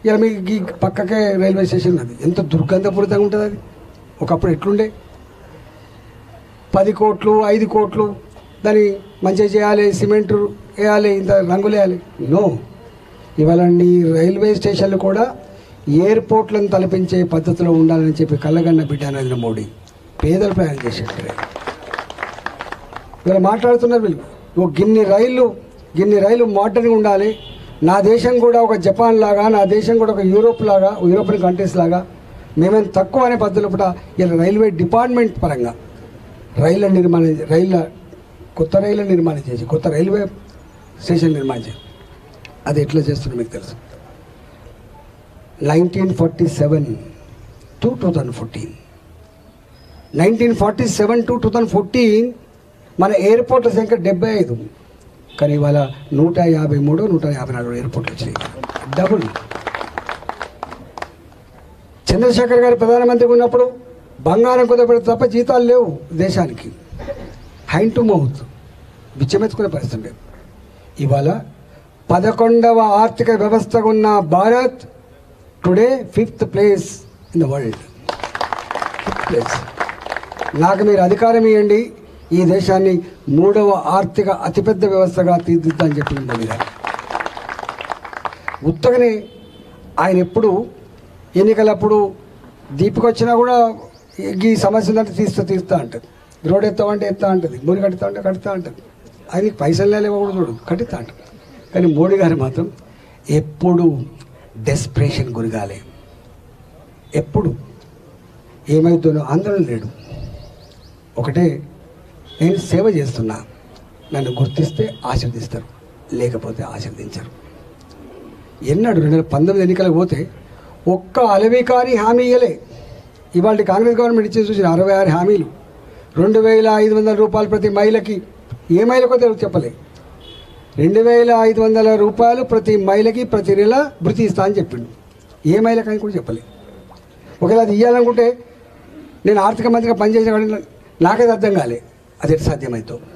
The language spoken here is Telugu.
ఇలా మీకు ఈ పక్కకే రైల్వే స్టేషన్ అది ఎంత దుర్గంధపూరితంగా ఉంటుంది. అది ఒకప్పుడు ఎట్లుండే 10 కోట్లు 5 కోట్లు దాన్ని మంచిగా చేయాలి, సిమెంట్ వేయాలి, ఇంత రంగులు వేయాలి. నో, ఇవాళ నీ రైల్వే స్టేషన్లు కూడా ఎయిర్పోర్ట్లను తలపించే పద్ధతిలో ఉండాలని చెప్పి కళ్ళగన్న బిడ్డ నరేంద్ర మోడీ పేదల ప్రయాణం చేసేట్టు ఇవాళ మాట్లాడుతున్నారు. వీళ్ళు గిన్ని రైలు మోడర్న్గా ఉండాలి, నా దేశం కూడా ఒక జపాన్ లాగా, నా దేశం కూడా ఒక యూరోపియన్ కంట్రీస్ లాగా మేమేం తక్కువ అనే పద్ధతిలో కూడా ఇలా రైల్వే డిపార్ట్మెంట్ పరంగా కొత్త రైళ్ళ నిర్మాణం చేసి కొత్త రైల్వే స్టేషన్ నిర్మాణం చేసి అది ఎట్లా చేస్తుందో మీకు తెలుసు. 1947 to 2014 1947 to 2014 మన ఎయిర్పోర్ట్ల సంఖ్య 75, కానీ ఇవాళ 153 154 ఎయిర్పోర్ట్లు వచ్చినాయి, డబుల్. చంద్రశేఖర్ గారు ప్రధానమంత్రిగా ఉన్నప్పుడు బంగారం కుదరబెడితే తప్ప జీతాలు లేవు దేశానికి, హ్యాండ్ టు మౌత్ బిచ్చమెత్తుకునే పరిస్థితి లేదు. ఇవాళ 11వ ఆర్థిక వ్యవస్థగా ఉన్న Bharat today 5th place in the world. 5th place. నాకు మీరు అధికారం ఇవ్వండి, ఈ దేశాన్ని 3వ ఆర్థిక అతిపెద్ద వ్యవస్థగా తీర్చిదిద్దని చెప్పిన మోడీ గారు. ఉత్తగానే ఆయన ఎప్పుడు ఎన్నికలప్పుడు దీపిక వచ్చినా కూడా ఈ సమస్య ఉందంటే తీస్తా అంటది, రోడ్ ఎత్తామంటే ఎత్తా అంటది, మురి కడతామంటే కడతా అంటది, ఆయనకి పైసలు లేవో కూడా చూడు కట్టిస్తా అంటది. కానీ మోడీ గారు మాత్రం ఎప్పుడు డెస్పరేషన్ గురిగాలి, ఎప్పుడు ఏమైతుందో ఆందోళన లేడు. ఒకటే, నేను సేవ చేస్తున్నా, నన్ను గుర్తిస్తే ఆశీర్దిస్తారు, లేకపోతే ఆశీర్దించరు. ఎన్నడు 2019 ఎన్నికలకు పోతే ఒక్క అలవి కానీ హామీ ఇయ్యలే. ఇవాళ కాంగ్రెస్ గవర్నమెంట్ ఇచ్చి చూసిన 66 హామీలు, 2500 రూపాయలు ప్రతి మహిళకి, ఏ మహిళకో తెలుగు చెప్పలే, 2500 రూపాయలు ప్రతి మహిళకి ప్రతి నెల భృతి ఇస్తా అని చెప్పిండు. ఏ మహిళకని కూడా చెప్పలే. ఒకవేళ అది ఇవ్వాలనుకుంటే నేను ఆర్థిక మంత్రిగా పనిచేసిన నాకైతే అర్థం కాలే అది ఎట్లా సాధ్యమవుతుందో.